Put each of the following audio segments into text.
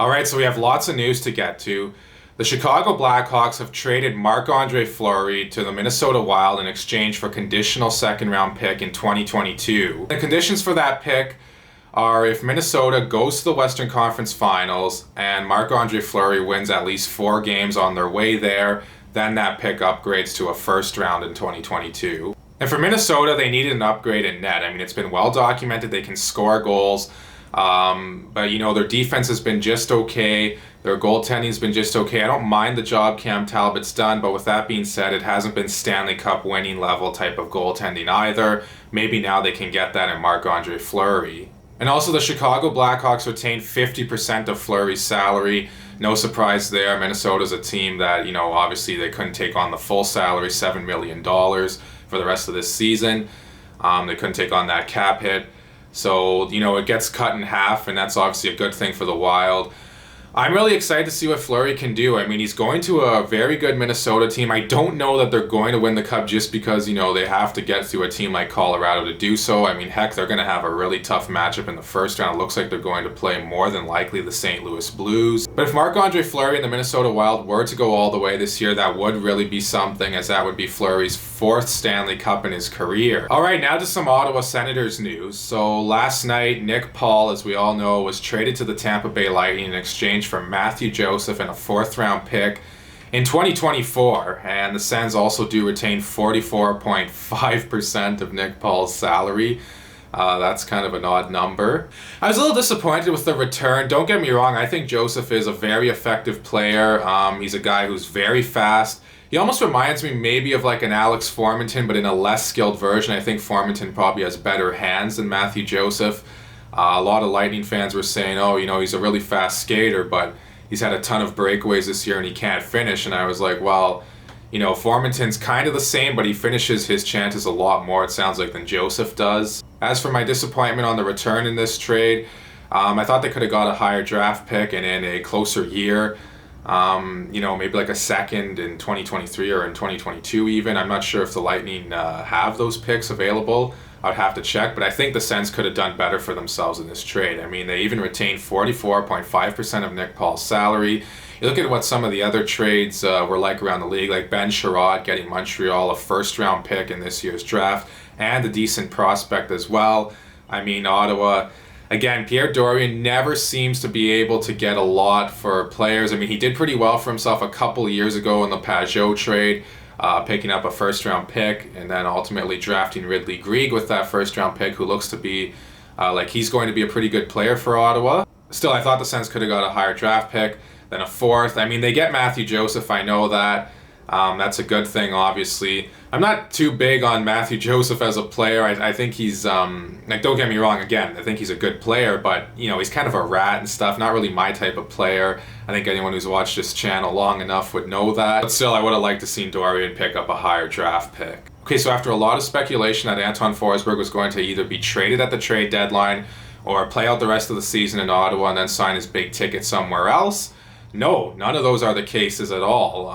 All right, so we have lots of news to get to. The Chicago Blackhawks have traded Marc-Andre Fleury to the Minnesota Wild in exchange for conditional second-round pick in 2022. The conditions for that pick are if Minnesota goes to the Western Conference Finals and Marc-Andre Fleury wins at least 4 games on their way there, then that pick upgrades to a first round in 2022. And for Minnesota, they needed an upgrade in net. I mean, it's been well documented they can score goals. But their defense has been just okay. Their goaltending has been just okay. I don't mind the job Cam Talbot's done, but with that being said, it hasn't been Stanley Cup winning level type of goaltending either. Maybe now they can get that in Marc-Andre Fleury. And also the Chicago Blackhawks retained 50% of Fleury's salary. No surprise there. Minnesota's a team that, obviously they couldn't take on the full salary, $7 million for the rest of this season. They couldn't take on that cap hit. So, it gets cut in half, and that's obviously a good thing for the Wild. I'm really excited to see what Fleury can do. I mean, he's going to a very good Minnesota team. I don't know that they're going to win the Cup just because, they have to get through a team like Colorado to do so. I mean, heck, they're going to have a really tough matchup in the first round. It looks like they're going to play more than likely the St. Louis Blues. But if Marc-Andre Fleury and the Minnesota Wild were to go all the way this year, that would really be something, as that would be Fleury's 4th Stanley Cup in his career. All right, now to some Ottawa Senators news. So last night, Nick Paul, as we all know, was traded to the Tampa Bay Lightning in exchange for Matthew Joseph and a 4th round pick in 2024, and the Sens also do retain 44.5% of Nick Paul's salary. That's kind of an odd number. I was a little disappointed with the return. Don't get me wrong, I think Joseph is a very effective player. He's a guy who's very fast. He almost reminds me maybe of like an Alex Formenton, but in a less skilled version. I think Formenton probably has better hands than Matthew Joseph. A lot of Lightning fans were saying, he's a really fast skater, but he's had a ton of breakaways this year and he can't finish. And I was like, well, Formenton's kind of the same, but he finishes his chances a lot more, it sounds like, than Joseph does. As for my disappointment on the return in this trade, I thought they could have got a higher draft pick and in a closer year. Maybe like a second in 2023 or in 2022 even. I'm not sure if the Lightning have those picks available. I'd have to check, but I think the Sens could have done better for themselves in this trade. I mean, they even retained 44.5% of Nick Paul's salary. You look at what some of the other trades were like around the league, like Ben Sherratt getting Montreal a 1st round pick in this year's draft, and a decent prospect as well. I mean, Ottawa, again, Pierre Dorion never seems to be able to get a lot for players. I mean, he did pretty well for himself a couple of years ago in the Pajot trade, picking up a 1st round pick and then ultimately drafting Ridley Greig with that 1st round pick, who looks to be like he's going to be a pretty good player for Ottawa. Still, I thought the Sens could have got a higher draft pick than a 4th. I mean, they get Matthew Joseph, I know that. That's a good thing, obviously. I'm not too big on Matthew Joseph as a player. I think he's, don't get me wrong, again, I think he's a good player, but, he's kind of a rat and stuff, not really my type of player. I think anyone who's watched this channel long enough would know that. But still, I would have liked to see Dorion pick up a higher draft pick. Okay, so after a lot of speculation that Anton Forsberg was going to either be traded at the trade deadline or play out the rest of the season in Ottawa and then sign his big ticket somewhere else, no, none of those are the cases at all.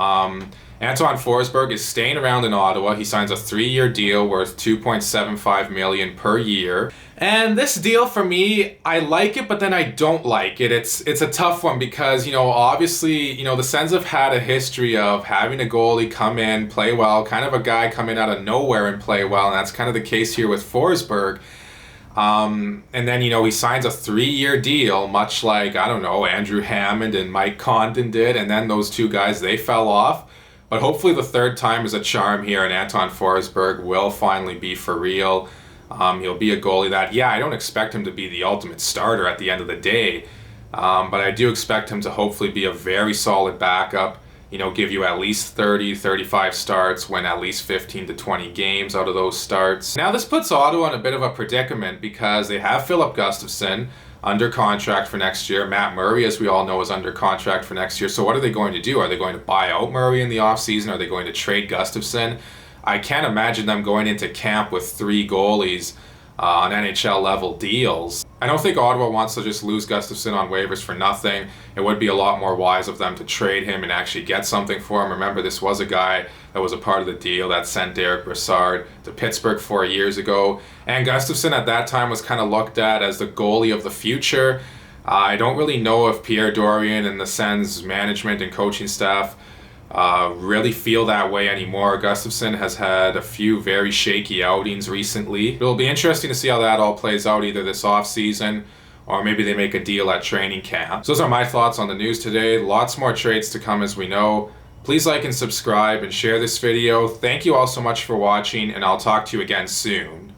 Anton Forsberg is staying around in Ottawa. He signs a 3-year deal worth $2.75 million per year. And this deal, for me, I like it, but then I don't like it. It's a tough one because, obviously, the Sens have had a history of having a goalie come in, play well, kind of a guy come in out of nowhere and play well, and that's kind of the case here with Forsberg. And then, he signs a 3-year deal, much like, Andrew Hammond and Mike Condon did, and then those two guys, they fell off. But hopefully the 3rd time is a charm here, and Anton Forsberg will finally be for real. He'll be a goalie that, I don't expect him to be the ultimate starter at the end of the day, but I do expect him to hopefully be a very solid backup, give you at least 30, 35 starts, win at least 15 to 20 games out of those starts. Now this puts Ottawa in a bit of a predicament because they have Philip Gustafsson under contract for next year. Matt Murray, as we all know, is under contract for next year. So what are they going to do? Are they going to buy out Murray in the offseason? Are they going to trade Gustafsson? I can't imagine them going into camp with 3 goalies on NHL level deals. I don't think Ottawa wants to just lose Gustafsson on waivers for nothing. It would be a lot more wise of them to trade him and actually get something for him. Remember, this was a guy that was a part of the deal that sent Derek Brassard to Pittsburgh 4 years ago. And Gustafsson at that time was kind of looked at as the goalie of the future. I don't really know if Pierre Dorion and the Sens management and coaching staff really feel that way anymore. Gustafsson has had a few very shaky outings recently. It'll be interesting to see how that all plays out either this offseason or maybe they make a deal at training camp. So those are my thoughts on the news today. Lots more trades to come as we know. Please like and subscribe and share this video. Thank you all so much for watching, and I'll talk to you again soon.